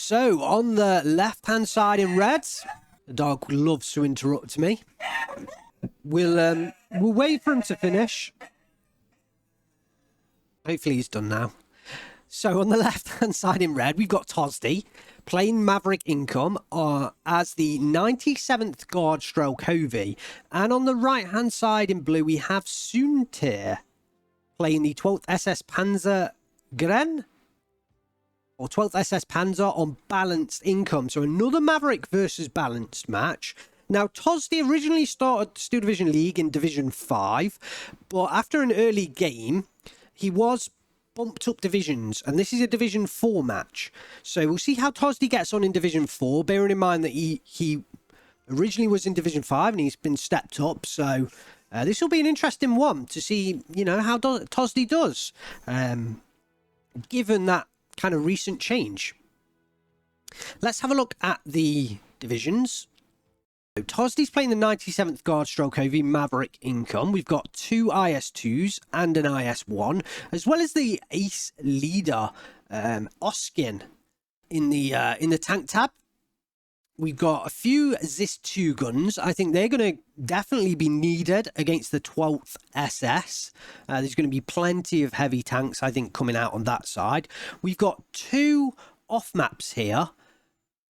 So, on the left-hand side in red, the dog loves to interrupt me. We'll wait for him to finish. Hopefully he's done now. So, on the left-hand side in red, we've got Tosdi playing Maverick Income as the 97th guard stroke Hovey. And on the right-hand side in blue, we have Soontir playing the 12th SS Panzer Gren, or 12th SS Panzer on Balanced Income. So another Maverick versus Balanced match. Now, Tosdi originally started Steel Division League in Division 5, but after an early game, he was bumped up divisions, and this is a Division 4 match. So we'll see how Tosdi gets on in Division 4, bearing in mind that he originally was in Division 5 and he's been stepped up. So this will be an interesting one to see, you know, how Tosdi does, given that kind of recent change. Let's have a look at the divisions. So Tosdi's playing the 97th Guard Stroke Hovey Maverick Income. We've got 2 IS2s and an IS1, as well as the Ace Leader Oskin in the tank tab. We've got a few ZIS-2 guns. I think they're going to definitely be needed against the 12th SS. There's going to be plenty of heavy tanks, I think, coming out on that side. We've got 2 off maps here.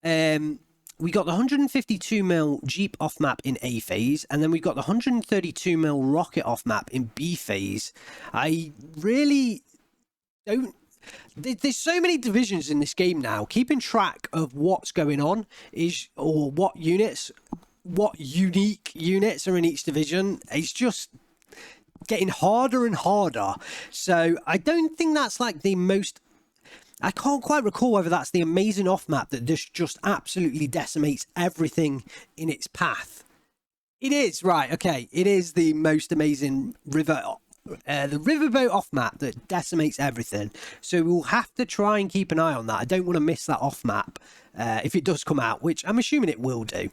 We got the 152mm Jeep off map in A phase, and then we've got the 132mm rocket off map in B phase. I really don't. There's so many divisions in this game now. Keeping track of what's going on or what unique units are in each division is just getting harder and harder. So I don't think that's like the most. I can't quite recall whether that's the amazing off map that just absolutely decimates everything in its path. It is, right, okay. It is the most amazing the riverboat off map that decimates everything. So we'll have to try and keep an eye on that. I don't want to miss that off map if it does come out, which I'm assuming it will do.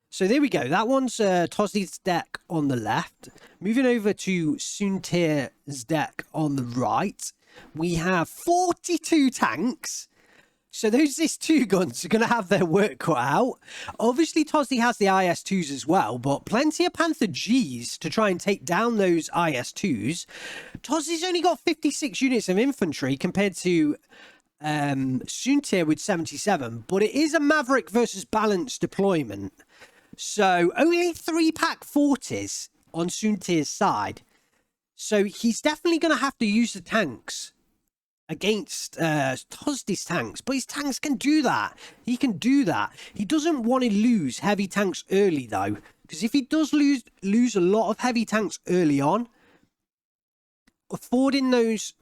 So there we go. That one's Tosdi's deck on the left. Moving over to Soontir's deck on the right. We have 42 tanks. So those ZIS-2 guns are going to have their work cut out. Obviously, Tosdi has the IS-2s as well, but plenty of Panther Gs to try and take down those IS-2s. Tosdi's only got 56 units of infantry compared to Soontir with 77, but it is a Maverick versus Balanced deployment. So only 3-pack 40s on Soontir's side. So he's definitely going to have to use the tanks against Tosdi's tanks. But his tanks can do that. He can do that. He doesn't want to lose heavy tanks early, though. Because if he does lose a lot of heavy tanks early on, affording those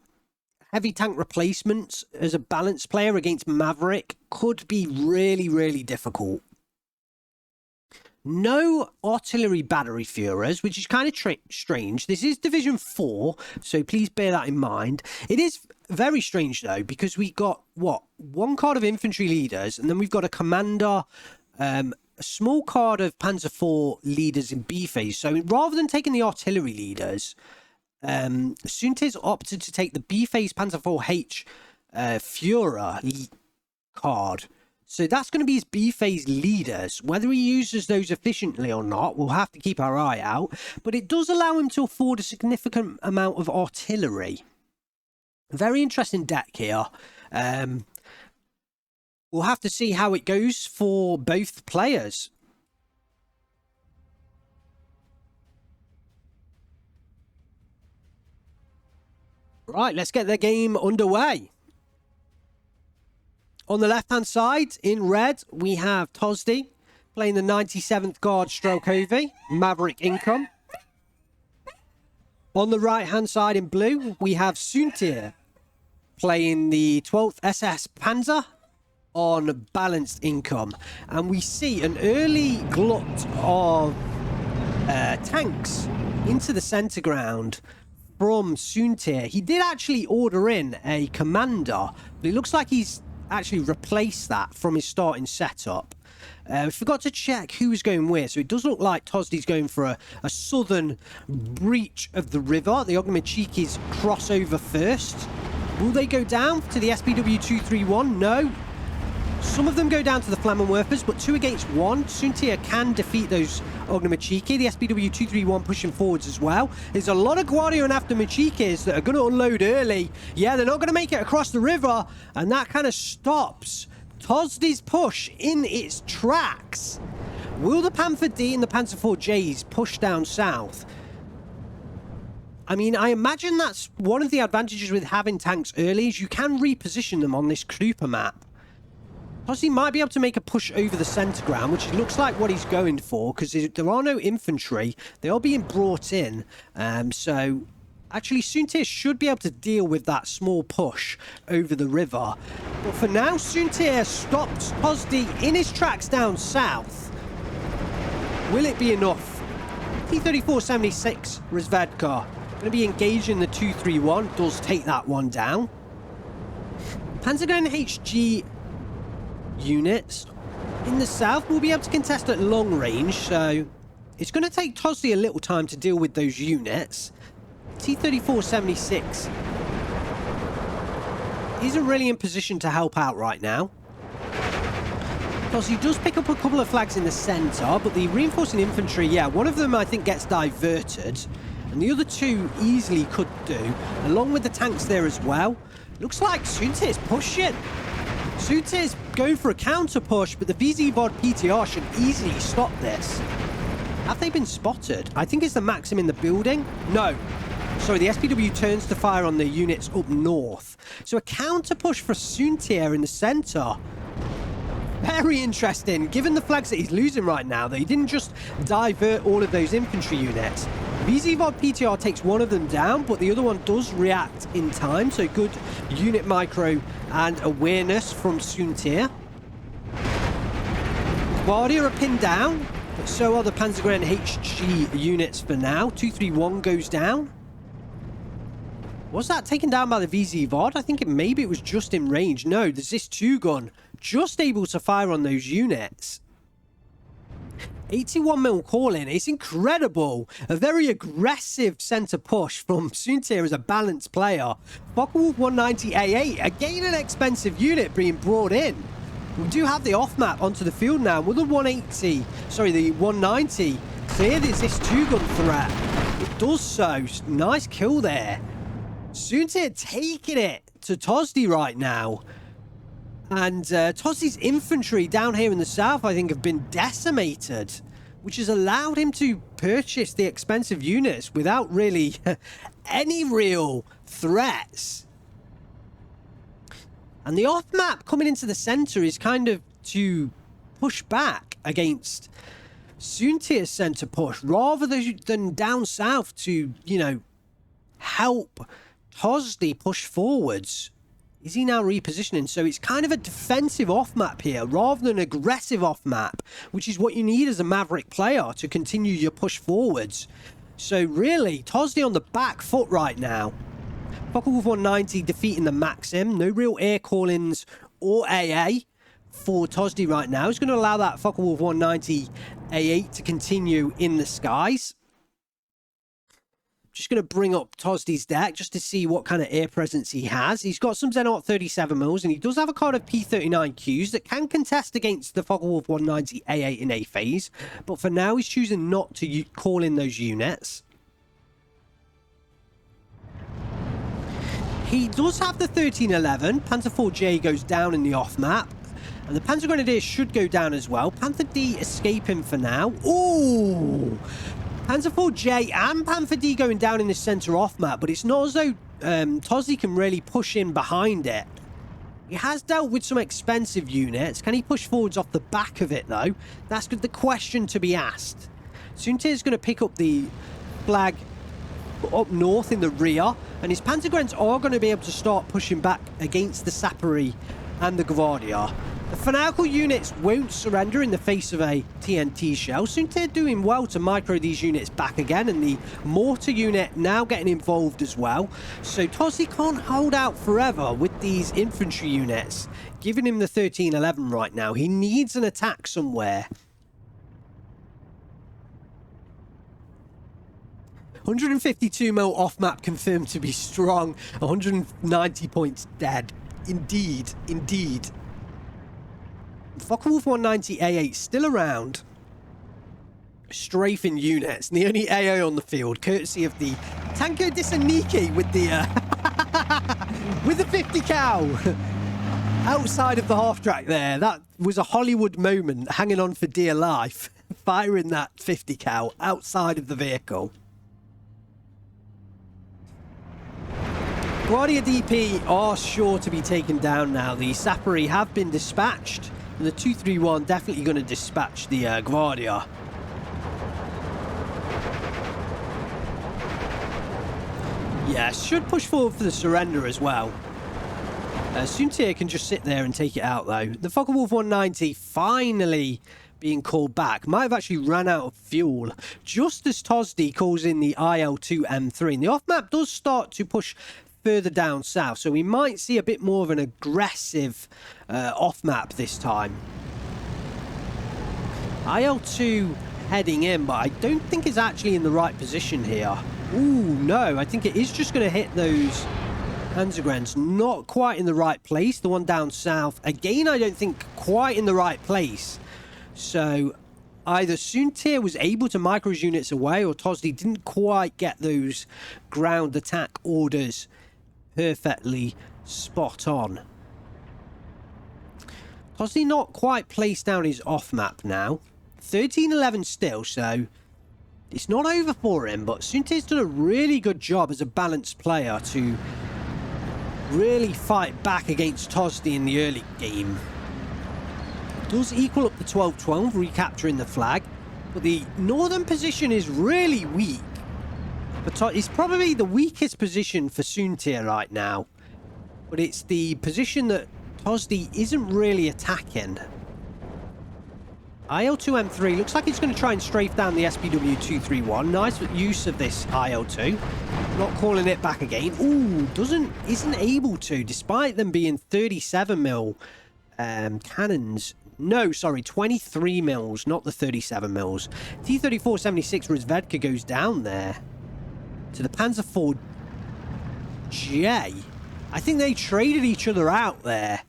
heavy tank replacements as a balanced player against Maverick could be really, really difficult. No artillery battery Führers, which is kind of strange. This is Division 4, so please bear that in mind. It is very strange, though, because we got, what, 1 card of infantry leaders, and then we've got a commander, a small card of Panzer IV leaders in B phase. So rather than taking the artillery leaders, Soontir's opted to take the B phase Panzer IV Führer card. So that's going to be his B-phase leaders. Whether he uses those efficiently or not, we'll have to keep our eye out. But it does allow him to afford a significant amount of artillery. Very interesting deck here. We'll have to see how it goes for both players. Right, let's get the game underway. On the left-hand side, in red, we have Tosdi playing the 97th Guard Stroke Hovey, Maverick Income. On the right-hand side, in blue, we have Soontir playing the 12th SS Panzer on Balanced Income. And we see an early glut of tanks into the centre ground from Soontir. He did actually order in a commander, but it looks like he's actually replace that from his starting setup. We forgot to check who was going where, so it does look like Tosdi's going for a southern breach of the river. The Ognomachikis cross over first. Will they go down to the SPW231? No. Some of them go down to the Flammenwerfers, but 2 against 1. Soontir can defeat those Ognamachike. The SPW231 pushing forwards as well. There's a lot of Guardia and after Machikes that are going to unload early. Yeah, they're not going to make it across the river, and that kind of stops Tosdi's push in its tracks. Will the Panther D and the Panzer IV-Js push down south? I mean, I imagine that's one of the advantages with having tanks early is you can reposition them on this Krupa map. Tosdi might be able to make a push over the centre ground, which looks like what he's going for, because there are no infantry. They are being brought in. So, actually, Soontir should be able to deal with that small push over the river. But for now, Soontir stops Tosdi in his tracks down south. Will it be enough? T-34-76 Razvedka going to be engaging the 231. Does take that one down. Panzergun HG units in the south will be able to contest at long range, so it's going to take Tosdi a little time to deal with those units. T-34-76 isn't really in position to help out right now. Tosdi does pick up a couple of flags in the centre, but the reinforcing infantry, yeah, one of them I think gets diverted, and the other 2 easily could do, along with the tanks there as well. Looks like Soontir's pushing. Soontir's going for a counter push, but the VZ-VOD PTR should easily stop this. Have they been spotted? I think it's the Maxim in the building. No. Sorry, the SPW turns to fire on the units up north. So a counter push for Soontir in the centre. Very interesting, given the flags that he's losing right now, that he didn't just divert all of those infantry units. VZ-VOD PTR takes one of them down, but the other one does react in time, so good unit micro and awareness from Soontir. Guardia are pinned down, but so are the Panzergren HG units for now. 231 goes down. Was that taken down by the VZ-VOD? I think maybe it was just in range. No, there's this 2-gun just able to fire on those units. 81mm call-in. It's incredible. A very aggressive centre push from Soontir as a balanced player. Focke-Wulf 190A8, again an expensive unit being brought in. We do have the off-map onto the field now. Will the 190 clear this 2-gun threat? It does so. Nice kill there. Soontir taking it to Tosdi right now. And Tosdi's infantry down here in the south, I think, have been decimated, which has allowed him to purchase the expensive units without really any real threats. And the off-map coming into the centre is kind of to push back against Soontir's centre push, rather than down south to, you know, help Tosdi push forwards. Is he now repositioning? So it's kind of a defensive off-map here, rather than aggressive off-map, which is what you need as a Maverick player to continue your push forwards. So really, Tosdi on the back foot right now. Focke-Wulf 190 defeating the Maxim. No real air call-ins or AA for Tosdi right now. He's going to allow that Focke-Wulf 190 A8 to continue in the skies. Just going to bring up Tosdi's deck just to see what kind of air presence he has. He's got some Zenart 37mm, and he does have a card of P39Qs that can contest against the Focke-Wulf 190 A8 in A phase. But for now, he's choosing not to call in those units. He does have the 1311. Panzer IV-J goes down in the off-map. And the Panzer Grenadiers should go down as well. Panther D escaping for now. Ooh! Panzer IV-J and Panther D going down in the centre off-map, but it's not as though Tosdi can really push in behind it. He has dealt with some expensive units. Can he push forwards off the back of it, though? That's the question to be asked. Soontir's going to pick up the flag up north in the rear, and his Panzergrens are going to be able to start pushing back against the Sappery and the Gvardia. The fanatical units won't surrender in the face of a TNT shell. Soontir doing well to micro these units back again, and the mortar unit now getting involved as well. So Tosdi can't hold out forever with these infantry units, giving him the 1311 right now. He needs an attack somewhere. 152mm off-map confirmed to be strong. 190 points dead. Indeed, indeed. Focke-Wulf 190 A8 still around, strafing units. And the only AO on the field, courtesy of the Tanko Disaniki with the with the 50 cal outside of the half track there. That was a Hollywood moment, hanging on for dear life, firing that 50 cal outside of the vehicle. Guardia DP are sure to be taken down now. The Sapari have been dispatched, and the 231 definitely going to dispatch the Guardia. Yeah, should push forward for the surrender as well. Soontir can just sit there and take it out though. The Focke-Wulf 190 finally being called back. Might have actually ran out of fuel just as Tosdi calls in the IL2 M3. And the off-map does start to push further down south, so we might see a bit more of an aggressive off-map this time. IL2 heading in, but I don't think it's actually in the right position here. Ooh, no, I think it is just going to hit those Panzergrens. Not quite in the right place. The one down south, again, I don't think quite in the right place. So either Soontir was able to micro his units away, or Tosdi didn't quite get those ground attack orders perfectly spot on. Tosdi not quite placed down his off map now. 13-11 still, so it's not over for him, but Soontir's done a really good job as a balanced player to really fight back against Tosdi in the early game. Does equal up the 12-12, recapturing the flag, but the northern position is really weak. But it's probably the weakest position for Soontir right now, but it's the position that Tosdi isn't really attacking. IL2 M3 looks like it's going to try and strafe down the SPW231. Nice use of this IL2. Not calling it back again. Ooh, isn't able to, despite them being 37mm cannons. No, sorry, 23 mils, not the 37 mils. T-34-76 Rozvedka goes down there to the Panzer IV J. I think they traded each other out there.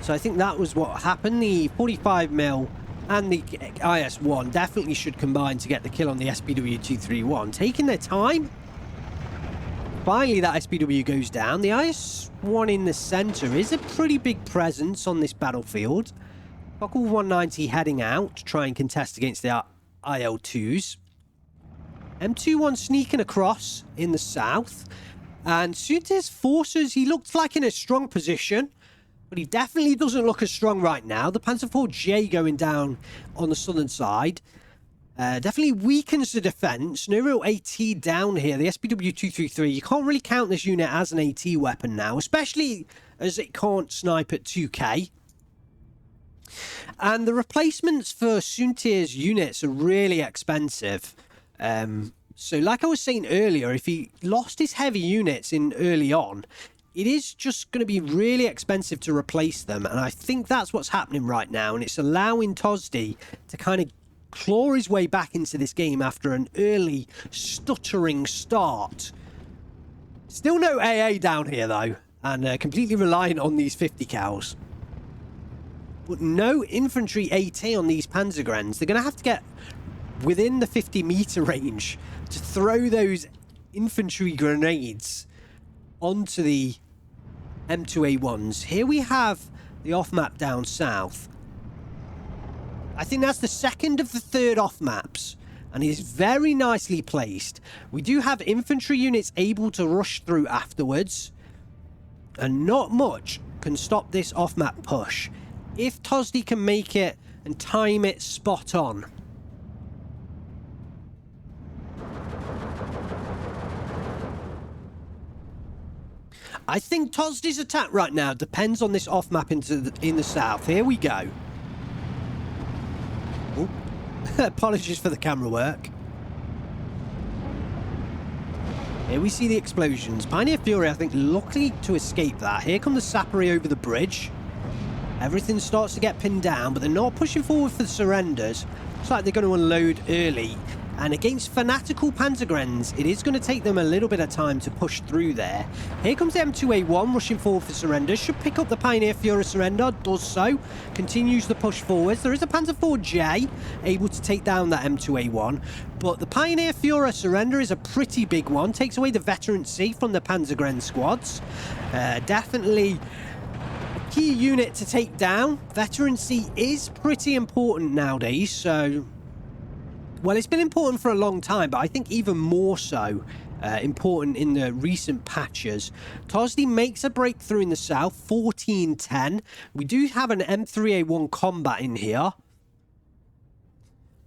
So I think that was what happened. The 45mm and the IS-1 definitely should combine to get the kill on the SPW231. Taking their time. Finally, that SPW goes down. The IS-1 in the centre is a pretty big presence on this battlefield. Focke-Wulf 190 heading out to try and contest against the IL-2s. M21 sneaking across in the south. And Soontir's forces, he looks like in a strong position, but he definitely doesn't look as strong right now. The Panzer IV J going down on the southern side. Definitely weakens the defence. No real AT down here. The SPW233, you can't really count this unit as an AT weapon now, especially as it can't snipe at 2k. And the replacements for Soontir's units are really expensive. So like I was saying earlier, if he lost his heavy units in early on, it is just going to be really expensive to replace them. And I think that's what's happening right now. And it's allowing Tosdi to kind of claw his way back into this game after an early stuttering start. Still no AA down here though, and completely reliant on these 50 cals. But no infantry AT on these Panzergrens. They're going to have to get within the 50-meter range to throw those infantry grenades onto the M2A1s. Here we have the off-map down south. I think that's the second of the third off-maps, and is very nicely placed. We do have infantry units able to rush through afterwards, and not much can stop this off-map push if Tosdi can make it and time it spot on. I think Tosdi's attack right now depends on this off-map in the south. Here we go. Oh. Apologies for the camera work. Here we see the explosions. Pioneer Fury, I think, lucky to escape that. Here come the Sapari over the bridge. Everything starts to get pinned down, but they're not pushing forward for the surrenders. Looks like they're going to unload early. And against fanatical Panzergrens, it is going to take them a little bit of time to push through there. Here comes the M2A1 rushing forward for surrender. Should pick up the Pioneer Führer surrender. Does so. Continues the push forwards. There is a Panzer IV-J able to take down that M2A1. But the Pioneer Führer surrender is a pretty big one. Takes away the veterancy from the Panzergren squads. Definitely a key unit to take down. Veterancy is pretty important nowadays, so... Well, it's been important for a long time, but I think even more so important in the recent patches. Tosdi makes a breakthrough in the south, 14-10. We do have an M3A1 combat in here.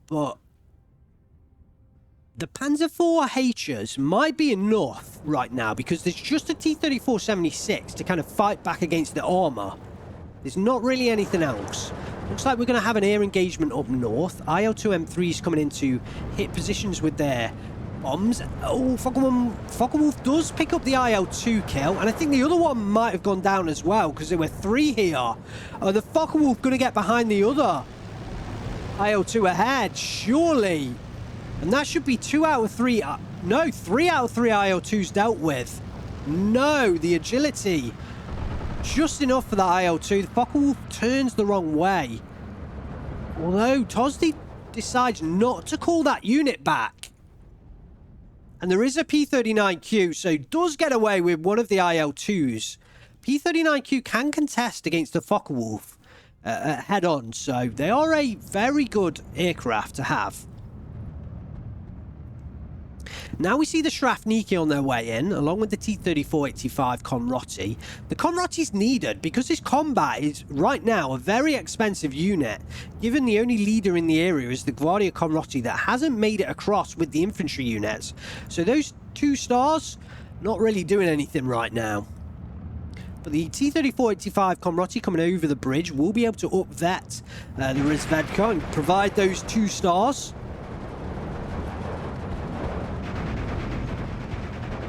But the Panzer IV-Hs might be enough right now because there's just a T-34-76 to kind of fight back against the armour. There's not really anything else. Looks like we're going to have an air engagement up north. IL-2 M3s coming in to hit positions with their bombs. Oh, Focke-Wulf does pick up the IL-2 kill, and I think the other one might have gone down as well because there were 3 here. Are the Focke-Wulf going to get behind the other IL-2 ahead? Surely. And that should be 2 out of 3. No, 3 out of 3 IL-2s dealt with. No, the agility. Just enough for the IL-2. The Focke-Wulf turns the wrong way. Although Tosdi decides not to call that unit back. And there is a P-39Q, so does get away with one of the IL-2s. P-39Q can contest against the Focke-Wulf head-on, so they are a very good aircraft to have. Now we see the Shrafniki on their way in, along with the T-34-85 Konrati. The Konrati is needed because this combat is, right now, a very expensive unit, given the only leader in the area is the Guardia Konrati that hasn't made it across with the infantry units. So those 2 stars, not really doing anything right now. But the T-34-85 Konrati coming over the bridge will be able to up-vet the Razvedka and provide those 2 stars.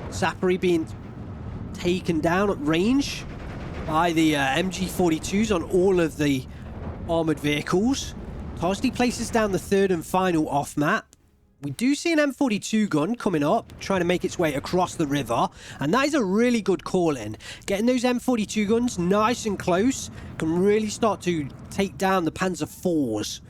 Sapori being taken down at range by the MG42s on all of the armoured vehicles. Tosdi places down the 3rd and final off-map. We do see an M42 gun coming up, trying to make its way across the river, and that is a really good call-in. Getting those M42 guns nice and close can really start to take down the Panzer IVs.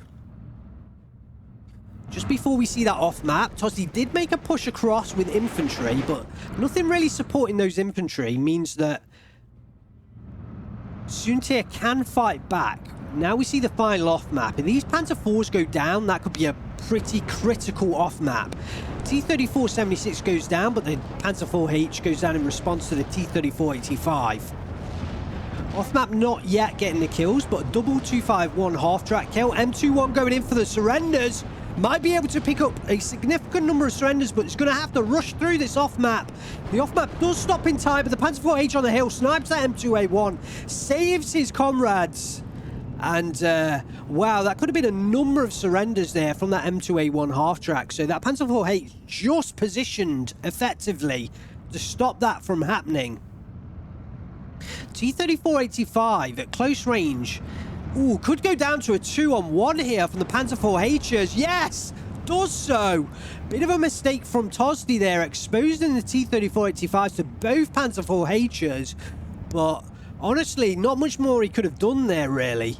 Just before we see that off-map, Tosdi did make a push across with infantry, but nothing really supporting those infantry means that Soontir can fight back. Now we see the final off-map. If these Panzer IVs go down, that could be a pretty critical off-map. T-34-76 goes down, but the Panzer IV-H goes down in response to the T-34-85. Off-map not yet getting the kills, but a double 251 half-track kill. M21 going in for the surrenders. Might be able to pick up a significant number of surrenders, but it's going to have to rush through this off-map. The off-map does stop in time, but the Panzer IV-H on the hill snipes that M2A1, saves his comrades. And, wow, that could have been a number of surrenders there from that M2A1 half-track. So that Panzer IV-H just positioned effectively to stop that from happening. T-34-85 at close range. Ooh, could go down to a 2-on-1 here from the Panzer IV-Hs. Yes, does so. Bit of a mistake from Tosdi there, exposing the T-34-85s to both Panzer IV-Hs. But honestly, not much more he could have done there, really.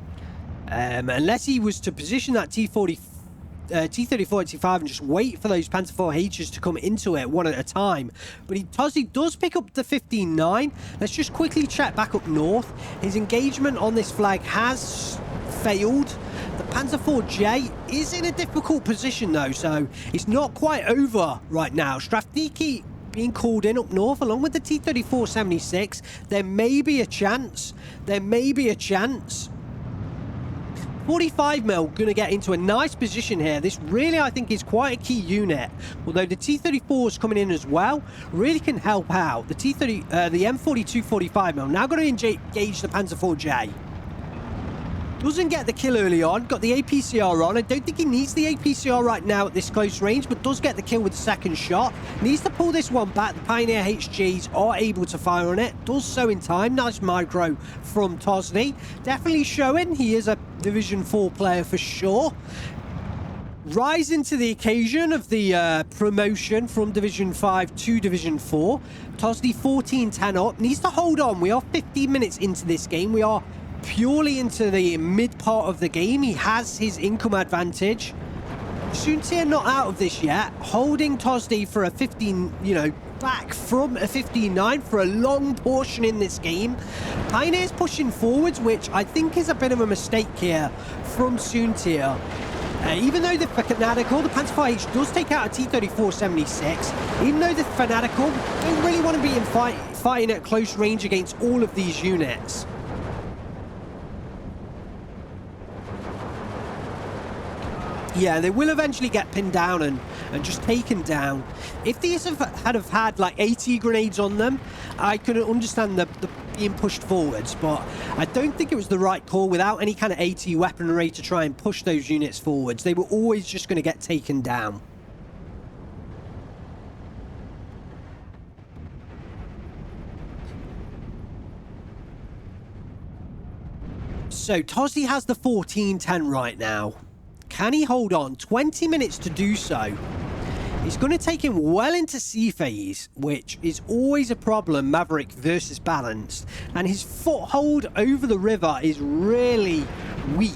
Unless he was to position that T-34-85 and just wait for those Panzer IV-Hs to come into it one at a time. But Tosdi does pick up the 15-9. Let's just quickly check back up north. His engagement on this flag has failed. The Panzer IV-J is in a difficult position though, so it's not quite over right now. Shrafniki being called in up north along with the T-34-76. There may be a chance. There may be a chance. 45mm going to get into a nice position here. This really, I think, is quite a key unit. Although the T-34s coming in as well really can help out. The M42 45mm now going to engage the Panzer IV-J. Doesn't get the kill early on. Got the APCR on. I don't think he needs the APCR right now at this close range, but does get the kill with the second shot. Needs to pull this one back. The Pioneer HGs are able to fire on it. Does so in time. Nice micro from Tosdi. Definitely showing he is a Division 4 player for sure. rising to the occasion of the promotion from Division 5 to Division 4. Tosdi 14-10 up. Needs to hold on. We are 15 minutes into this game. We are purely into the mid part of the game. He has his income advantage. Soontir not out of this yet. Holding Tosdi for a 15, back from a 15-9 for a long portion in this game. Pioneer's pushing forwards, which I think is a bit of a mistake here from Soontir. Even though the Fanatical, the Panzer H does take out a T-34-76, even though the Fanatical don't really want to be in fighting at close range against all of these units. Yeah, they will eventually get pinned down and just taken down. If these had had like 80 grenades on them, I could understand the being pushed forwards, but I don't think it was the right call without any kind of 80 weaponry to try and push those units forwards. They were always just going to get taken down. So Tosdi has the 14-10 right now. Can he hold on? 20 minutes to do so. It's going to take him well into C phase, which is always a problem, Maverick versus balanced. And his foothold over the river is really weak.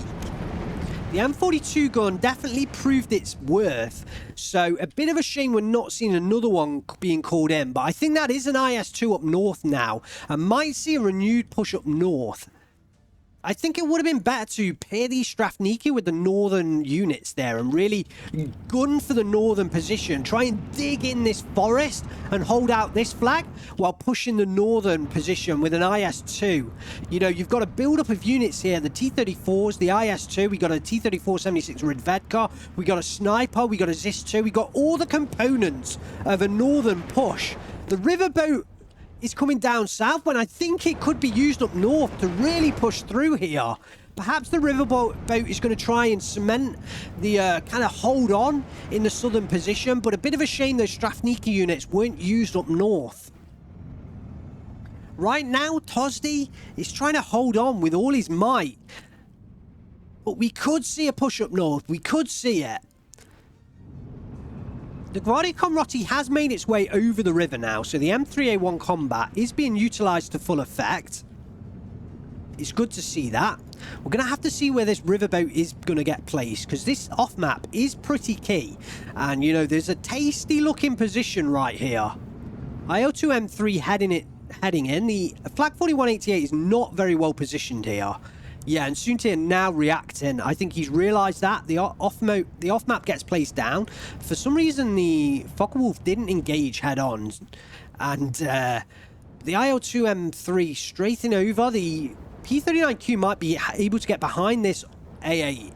The M42 gun definitely proved its worth, so a bit of a shame we're not seeing another one being called in. But I think that is an IS-2 up north now, and might see a renewed push up north. I think it would have been better to pair these Strafniki with the northern units there and really gun for the northern position. Try and dig in this forest and hold out this flag while pushing the northern position with an IS-2. You've got a build-up of units here. The T-34s, the IS-2, we got a T-34-76 Redvedka, we got a sniper, we got a ZIS-2, we got all the components of a northern push. The riverboat is coming down south when I think it could be used up north to really push through here. Perhaps the riverboat is going to try and cement the kind of hold on in the southern position, but a bit of a shame those Strafniki units weren't used up north. Right now, Tosdi is trying to hold on with all his might, but we could see a push up north. We could see it. The Guardia Comroti has made its way over the river now, so the M3A1 combat is being utilised to full effect. It's good to see that. We're going to have to see where this riverboat is going to get placed, because this off-map is pretty key. And, there's a tasty looking position right here. IL-2M3 heading in. The Flag 4188 is not very well positioned here. Yeah, and Soontir now reacting. I think he's realised that. The off-map gets placed down. For some reason, the Focke-Wulf didn't engage head-on. And the IL-2M3 strafing over. The P-39Q might be able to get behind this AA.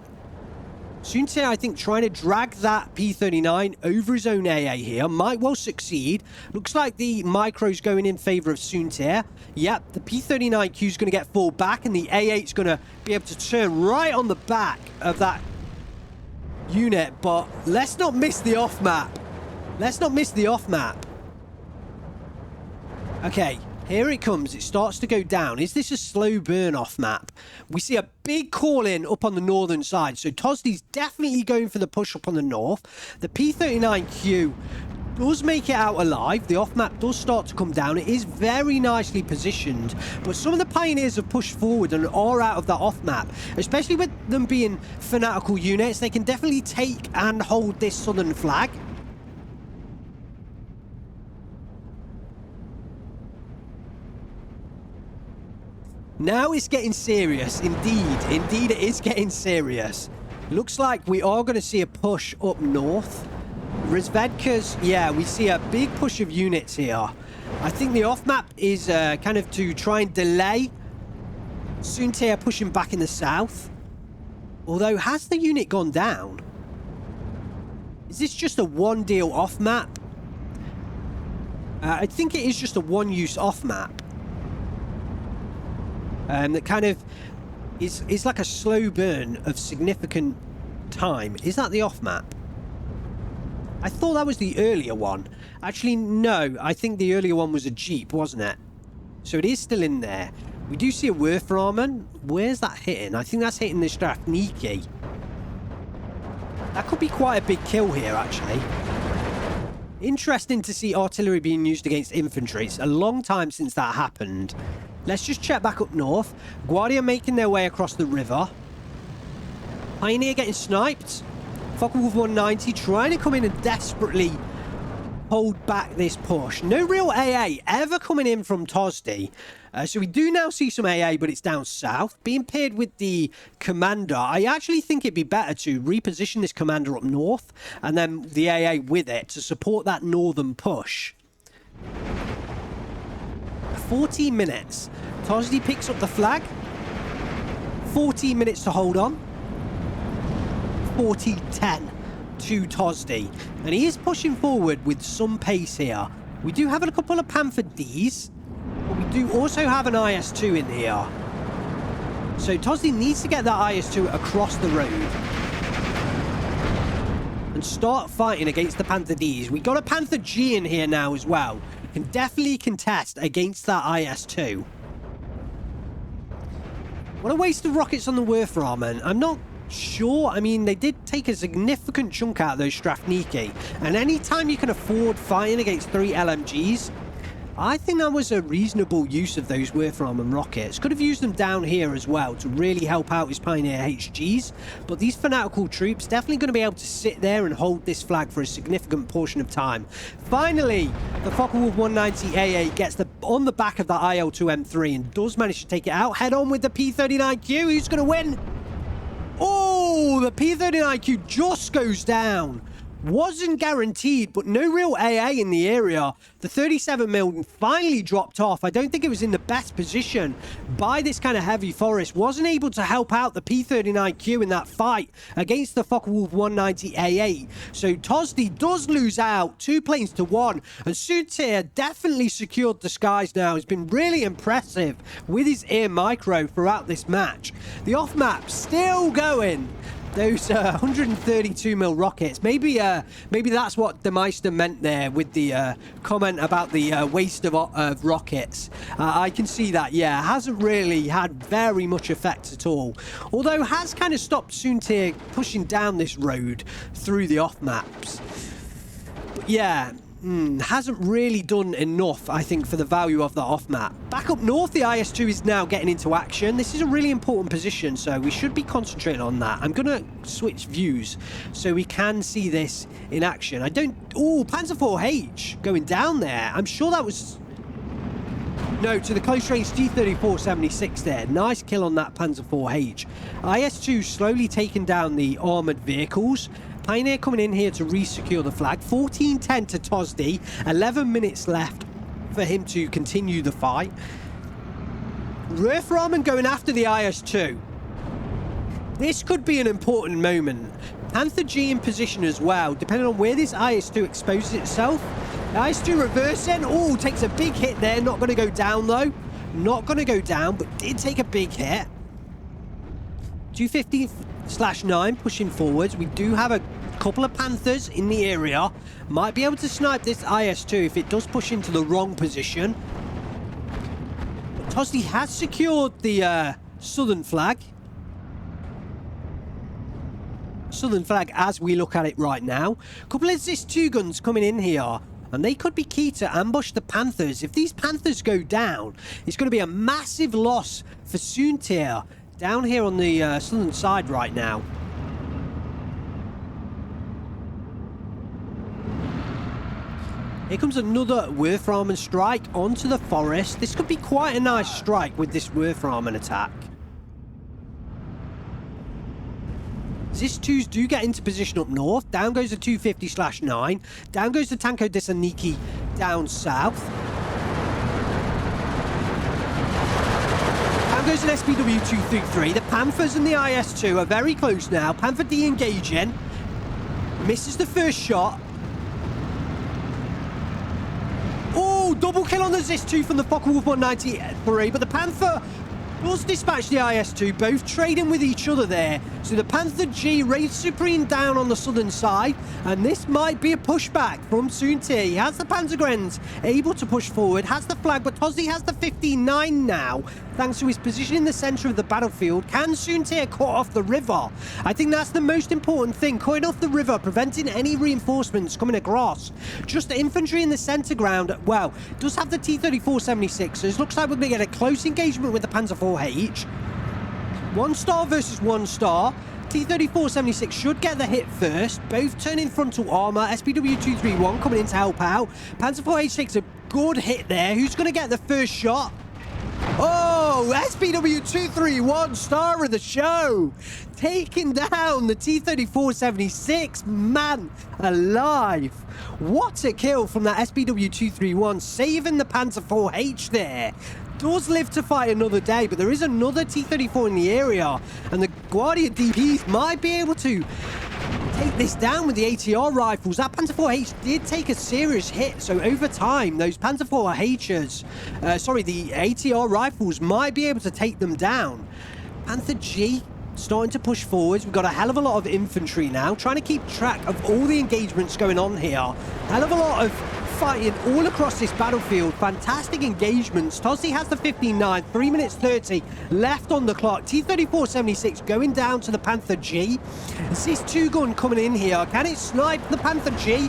Soontir, I think, trying to drag that P-39 over his own AA here. Might well succeed. Looks like the micro's going in favour of Soontir. Yep, the P-39Q is going to get full back, and the A8 is going to be able to turn right on the back of that unit. But let's not miss the off-map. Let's not miss the off-map. Okay. Here it comes. It starts to go down. Is this a slow burn off map? We see a big call in up on the northern side. So Tosdi's definitely going for the push up on the north. The P-39Q does make it out alive. The off map does start to come down. It is very nicely positioned. But some of the Pioneers have pushed forward and are out of that off map. Especially with them being fanatical units. They can definitely take and hold this southern flag. Now it's getting serious. Indeed it is getting serious. Looks like we are going to see a push up north. Rezvedka's, yeah, we see a big push of units here. I think the off-map is kind of to try and delay Soontir pushing back in the south. Although, has the unit gone down? Is this just a one-deal off-map? I think it is just a one-use off-map. That kind of is like a slow burn of significant time. Is that the off-map? I thought that was the earlier one. Actually, no. I think the earlier one was a Jeep, wasn't it? So it is still in there. We do see a Werfrahmen. Where's that hitting? I think that's hitting the Strafniki. That could be quite a big kill here, actually. Interesting to see artillery being used against infantry. It's a long time since that happened. Let's just check back up north. Guardia making their way across the river. Pioneer getting sniped. Focke-Wulf 190 trying to come in and desperately hold back this push. No real AA ever coming in from Tosdi. So we do now see some AA, but it's down south. Being paired with the commander, I actually think it'd be better to reposition this commander up north and then the AA with it to support that northern push. 14 minutes. Tosdi picks up the flag. 14 minutes to hold on. 40-10 to Tosdi. And he is pushing forward with some pace here. We do have a couple of Panther Ds. But we do also have an IS-2 in here. So Tosdi needs to get that IS-2 across the road. And start fighting against the Panther Ds. We got a Panther G in here now as well. Can definitely contest against that IS-2. What a waste of rockets on the Werframen. I'm not sure. I mean, they did take a significant chunk out of those Strafniki. And anytime you can afford fighting against 3 LMGs, I think that was a reasonable use of those Werframen rockets. Could have used them down here as well to really help out his Pioneer HGs. But these fanatical troops definitely going to be able to sit there and hold this flag for a significant portion of time. Finally, the Focke-Wulf 190 AA gets on the back of the IL-2 M3 and does manage to take it out. Head on with the P39Q. Who's going to win? Oh, the P39Q just goes down. Wasn't guaranteed, but no real AA in the area. The 37mm finally dropped off. I don't think it was in the best position by this kind of heavy forest. Wasn't able to help out the P39Q in that fight against the Focke-Wulf 190 AA. So Tosdi does lose out 2 planes to 1. And Soontir definitely secured the skies now. He's been really impressive with his air micro throughout this match. The off-map still going. Those 132mm rockets. Maybe that's what the Meister meant there with the comment about the waste of rockets. I can see that, yeah. Hasn't really had very much effect at all. Although has kind of stopped Soontir pushing down this road through the off-maps. But yeah, hasn't really done enough, I think, for the value of the off-map. Back up north, the IS-2 is now getting into action. This is a really important position, so we should be concentrating on that. I'm going to switch views so we can see this in action. I don't... Oh, Panzer IV-H going down there. I'm sure that was... No, to the close-range T-34-76 there. Nice kill on that Panzer IV-H. IS-2 slowly taking down the armoured vehicles. Pioneer coming in here to re-secure the flag. 14-10 to Tosdi. 11 minutes left for him to continue the fight. Werframen going after the IS-2. This could be an important moment. Panther G in position as well, depending on where this IS-2 exposes itself. The IS-2 reversing. Oh, takes a big hit there. Not going to go down, though. Not going to go down, but did take a big hit. 250/9 pushing forwards. We do have a couple of Panthers in the area. Might be able to snipe this IS-2 if it does push into the wrong position. But Tosdi has secured the southern flag. Southern flag as we look at it right now. A couple of ZIS-2 guns coming in here. And they could be key to ambush the Panthers. If these Panthers go down, it's going to be a massive loss for Soontir down here on the southern side right now. Here comes another Werframen strike onto the forest. This could be quite a nice strike with this Werframen attack. ZIS-2s do get into position up north. Down goes the 250/9. Down goes the Tanko Desaniki down south. Down goes an SPW233. The Panthers and the IS-2 are very close now. Panther D engaging. Misses the first shot. Oh, double kill on the ZIS-2 from the Focke-Wulf 193, but the Panther does dispatch the IS-2, both trading with each other there. So the Panther G raids Supreme down on the southern side, and this might be a pushback from Soontir. He has the Panzergrens able to push forward, has the flag, but Tosdi has the 59 now. thanks to his position in the centre of the battlefield. Can Soontir cut off the river? I think that's the most important thing, cutting off the river, preventing any reinforcements coming across. Just the infantry in the centre ground, well, does have the T-34-76, so it looks like we're going to get a close engagement with the Panzer IV-H. 1 star versus 1 star. T-34-76 should get the hit first. Both turning frontal armour. SPW-231 coming in to help out. Panzer IV-H takes a good hit there. Who's going to get the first shot? Oh, SPW-231, star of the show. Taking down the T-34-76. Man alive. What a kill from that SPW-231. Saving the Panzer IV-H there. Does live to fight another day, but there is another T-34 in the area, and the Guardia DPs might be able to take this down with the ATR rifles. That Panzer IV-H did take a serious hit, so over time, those Panzer IV-H's, the ATR rifles might be able to take them down. Panther G starting to push forwards. We've got a hell of a lot of infantry now, trying to keep track of all the engagements going on here. Hell of a lot of fighting all across this battlefield. Fantastic engagements. Tosdi has the 15-9, 3 minutes 30 left on the clock. T-34-76 going down to the Panther G. This 2-gun coming in here. Can it snipe the Panther G?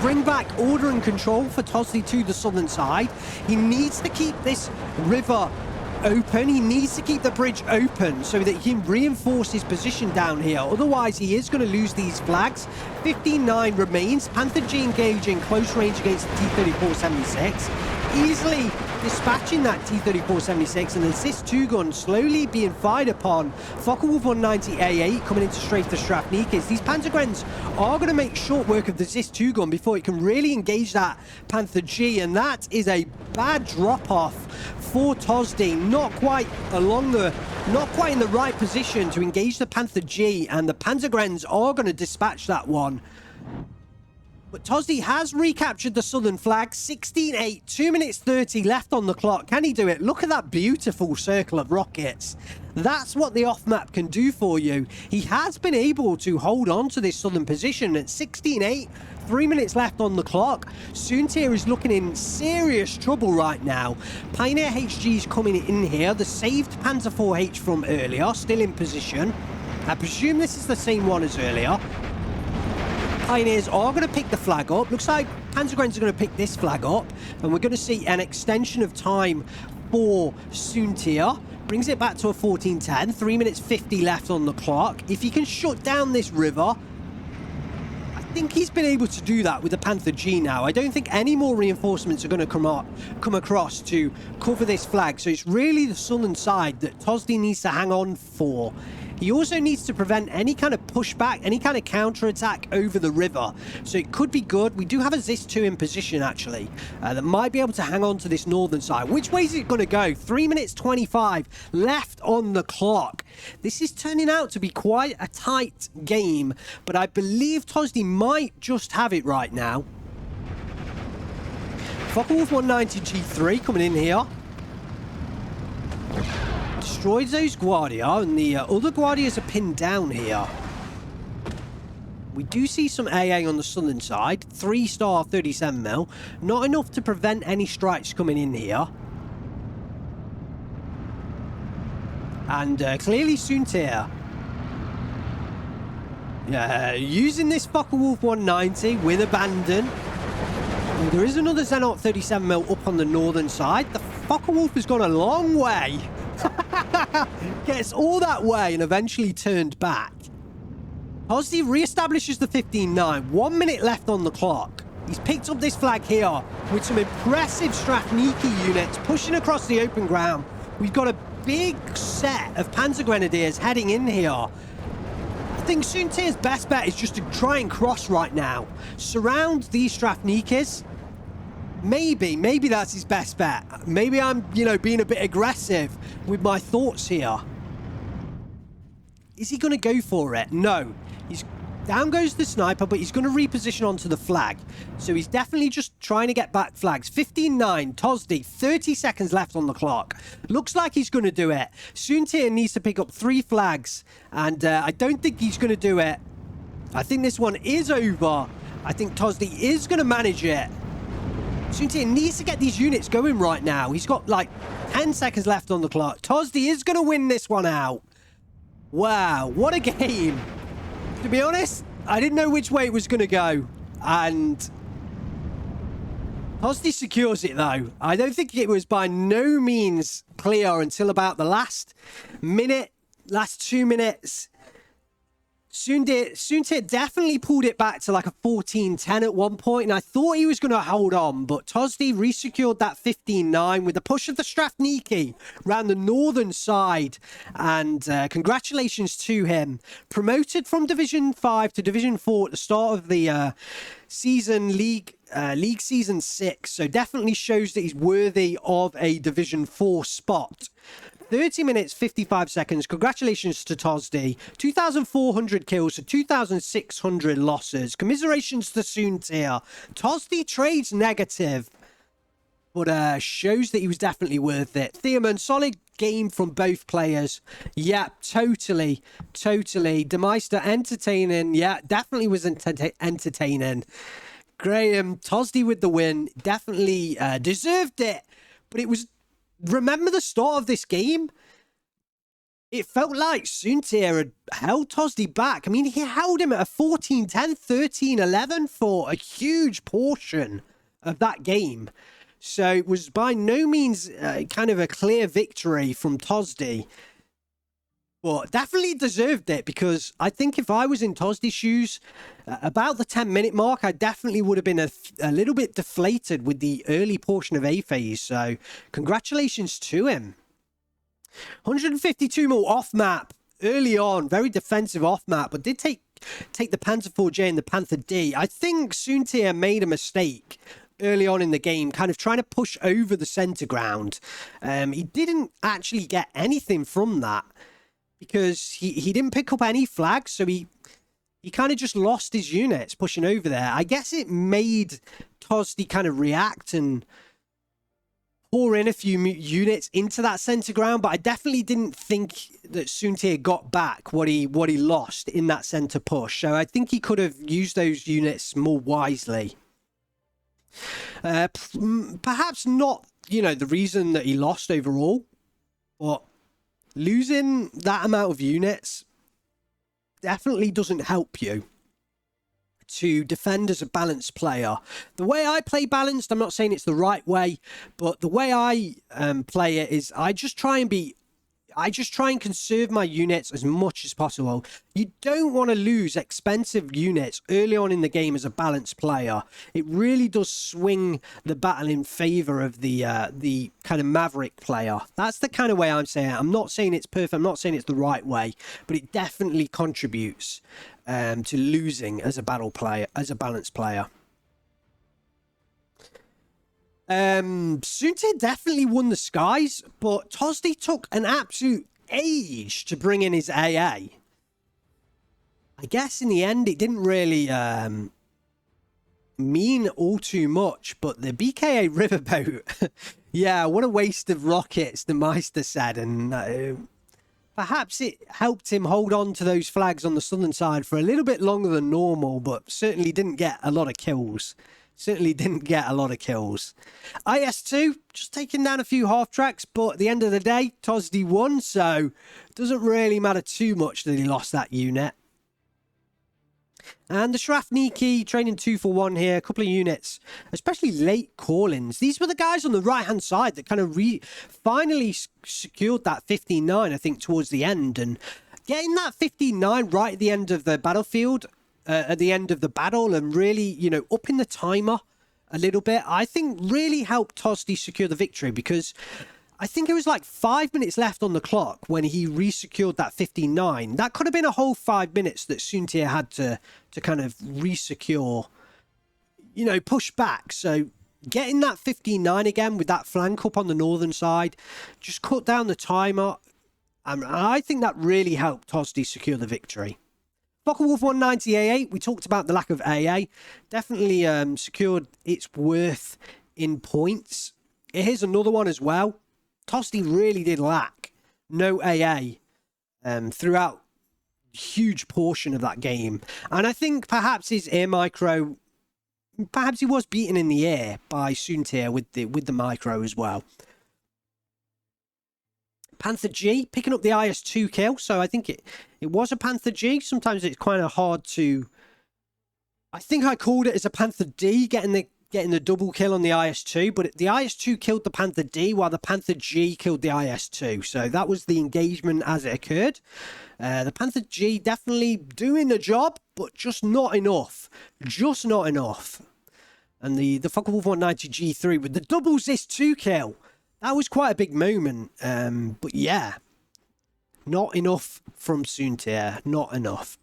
Bring back order and control for Tosdi to the southern side. He needs to keep this river open. He needs to keep the bridge open so that he can reinforce his position down here. Otherwise, he is going to lose these flags. 15-9 remains. Panther G engaging close range against the T-34-76. Easily dispatching that T-34-76, and the Cis 2-gun slowly being fired upon. Focke-Wulf 190A8 coming in to strafe the Strafnikis. These Panzergrens are going to make short work of the Cis 2-gun before it can really engage that Panther G, and that is a bad drop-off for Tosdi. Not quite in the right position to engage the Panther G, and the Panzergrens are going to dispatch that one. But Tosdi has recaptured the southern flag. 16-8, 2 minutes 30 left on the clock. Can he do it? Look at that beautiful circle of rockets. That's what the off-map can do for you. He has been able to hold on to this southern position at 16-8. 3 minutes left on the clock. Soontir is looking in serious trouble right now. Pioneer HG's coming in here. The saved Panzer IV-H from earlier, still in position. I presume this is the same one as earlier. Pioneers are going to pick the flag up. Looks like Panzergrens are going to pick this flag up, and we're going to see an extension of time for Soontir. Brings it back to a 14-10. 3 minutes 50 left on the clock. If he can shut down this river, I think he's been able to do that with the Panther G now. I don't think any more reinforcements are going to come across to cover this flag. So it's really the southern side that Tosdi needs to hang on for. He also needs to prevent any kind of pushback, any kind of counter-attack over the river. So it could be good. We do have a Zis-2 in position, actually, that might be able to hang on to this northern side. Which way is it going to go? 3 minutes 25 left on the clock. This is turning out to be quite a tight game, but I believe Tosdi might just have it right now. Focke-Wulf 190 G3 coming in here. Destroyed those Guardia, and the other Guardias are pinned down here. We do see some AA on the southern side. 3-star 37mm. Not enough to prevent any strikes coming in here. And clearly Soontir using this Focke-Wulf 190 with abandon. And there is another Zenart 37mm up on the northern side. The Focke-Wulf has gone a long way. Gets all that way and eventually turned back. Tosdi reestablishes the 15-9. 1 minute left on the clock. He's picked up this flag here with some impressive Strafniki units pushing across the open ground. We've got a big set of Panzer Grenadiers heading in here. I think Soontir's best bet is just to try and cross right now. Surround these Strafnikis. Maybe that's his best bet. Maybe I'm, being a bit aggressive with my thoughts here. Is he going to go for it? No. Down goes the sniper, but he's going to reposition onto the flag. So he's definitely just trying to get back flags. 15-9, Tosdi, 30 seconds left on the clock. Looks like he's going to do it. Soontir needs to pick up 3 flags, and I don't think he's going to do it. I think this one is over. I think Tosdi is going to manage it. Soontir needs to get these units going right now. He's got like 10 seconds left on the clock. Tosdi is going to win this one out. Wow, what a game. To be honest, I didn't know which way it was going to go. And Tosdi secures it, though. I don't think it was by no means clear until about the last 2 minutes. Soontir definitely pulled it back to like a 14-10 at one point, and I thought he was going to hold on, but Tosdi resecured that 15-9 with the push of the Strafniki around the northern side, and congratulations to him. Promoted from Division 5 to Division 4 at the start of the League Season 6, so definitely shows that he's worthy of a Division 4 spot. 30 minutes, 55 seconds. Congratulations to Tosdi. 2,400 kills to 2,600 losses. Commiserations to Soontir. Tosdi trades negative, but shows that he was definitely worth it. Theoman, solid game from both players. Yeah, totally. Demeister, entertaining. Yeah, definitely was entertaining. Graham, Tosdi with the win. Definitely deserved it, but it was... Remember the start of this game? It felt like Soontir had held Tosdi back. I mean, he held him at a 14-10, 13-11 for a huge portion of that game. So it was by no means kind of a clear victory from Tosdi. But definitely deserved it, because I think if I was in Tosdi's shoes, about the 10-minute mark, I definitely would have been a little bit deflated with the early portion of A phase. So congratulations to him. 152 mil off map early on, very defensive off map, but did take the Panther 4J and the Panther D. I think Soontir made a mistake early on in the game, kind of trying to push over the center ground. He didn't actually get anything from that, because he didn't pick up any flags, so he kind of just lost his units pushing over there. I guess it made Tosdi kind of react and pour in a few units into that center ground, but I definitely didn't think that Soontir got back what he lost in that center push. So I think he could have used those units more wisely. Perhaps not, the reason that he lost overall, but losing that amount of units definitely doesn't help you to defend as a balanced player. The way I play balanced, I'm not saying it's the right way, but the way I play it is I just try and conserve my units as much as possible. You don't want to lose expensive units early on in the game as a balanced player. It really does swing the battle in favor of the kind of maverick player. That's the kind of way I'm saying it. I'm not saying it's perfect. I'm not saying it's the right way, but it definitely contributes to losing as a balanced player. Soontir definitely won the skies, but Tosdi took an absolute age to bring in his AA. I guess in the end it didn't really mean all too much, but the BKA riverboat, yeah, what a waste of rockets, the Meister said, and perhaps it helped him hold on to those flags on the southern side for a little bit longer than normal, but certainly didn't get a lot of kills. IS2 just taking down a few half tracks, but at the end of the day, Tosdi won, so it doesn't really matter too much that he lost that unit. And the Strafniki training 2 for 1 here, a couple of units, especially late call-ins. These were the guys on the right-hand side that kind of finally secured that 15-9, I think, towards the end. And getting that 15-9 right at the end of the battlefield, at the end of the battle, and really, upping the timer a little bit, I think really helped Tosdi secure the victory, because I think it was like 5 minutes left on the clock when he resecured that 15-9. That could have been a whole 5 minutes that Soontir had to kind of resecure, push back. So getting that 15-9 again with that flank up on the northern side just cut down the timer. And I think that really helped Tosdi secure the victory. Focke-Wulf 190 AA, we talked about the lack of AA. Definitely secured its worth in points. Here's another one as well. Tosdi really did lack no AA throughout a huge portion of that game. And I think perhaps his air micro perhaps he was beaten in the air by Soontir with the micro as well. Panther G picking up the IS2 kill, so I think it was a Panther G. Sometimes it's kind of hard to... I think I called it as a Panther D getting the double kill on the IS2, but the IS2 killed the Panther D while the Panther G killed the IS2. So that was the engagement as it occurred. The Panther G definitely doing the job, but just not enough. Just not enough. And the Focke-Wulf 190 G3 with the double Zis 2 kill. That was quite a big moment. But yeah, not enough from Soontir. Not enough.